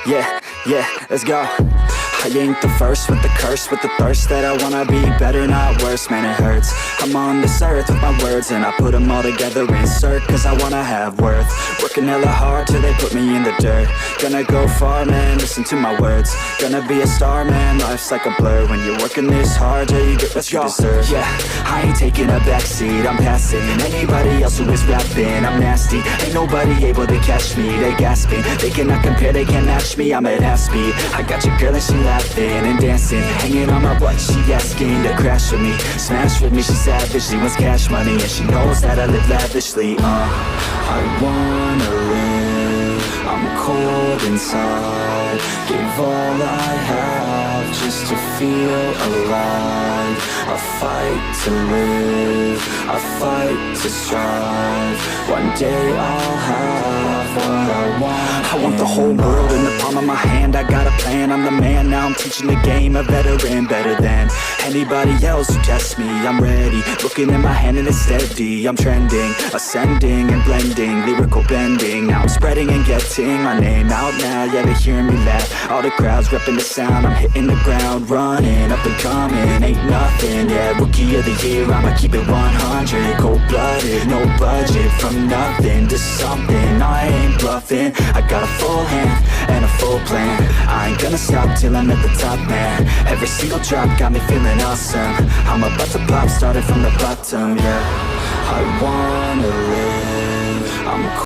Yeah, let's go. I ain't the first with the curse, with the thirst that I wanna be better, not worse, man it hurts. I'm on this earth with my words and I put them all together, insert, cause I wanna have worth. Working hella hard till they put me in the dirt. Gonna go far, man, listen to my words. Gonna be a star, man, life's like a blur. When you're working this hard, yeah, you get what you deserve. Yeah, I ain't taking a backseat, I'm passing anybody else who is rapping. I'm nasty, ain't nobody able to catch me. They gasping, they cannot compare, they can't match me. I'm at half speed, I got your girl and she laughing and dancing, hanging on my butt, she asking to crash with me, smash with me, she savage, she wants cash money, and she knows that I live lavishly. I wanna live, I'm cold inside, give all I have just to feel alive. I fight to live, I fight to strive, one day I'll have what I want. I want the whole world in the palm of my hand, I got a plan, I'm the man, now I'm teaching the game, a veteran, better than anybody else who tests me. I'm ready, looking in my hand and it's steady, I'm trending, ascending and blending, lyrical bending, now I'm spreading and getting my name out now, yeah they hearing me laugh, all the crowds repping the sound, I'm hitting the ground running, up and coming, ain't nothing, yeah, rookie of the year, I'ma keep it 100, cold-blooded, no budget, from nothing to something, I ain't bluffing, I got a full hand and a full plan, I ain't gonna stop till I'm at the top, man, every single drop got me feeling awesome, I'm about to pop, started from the bottom, yeah, I wanna live, I'm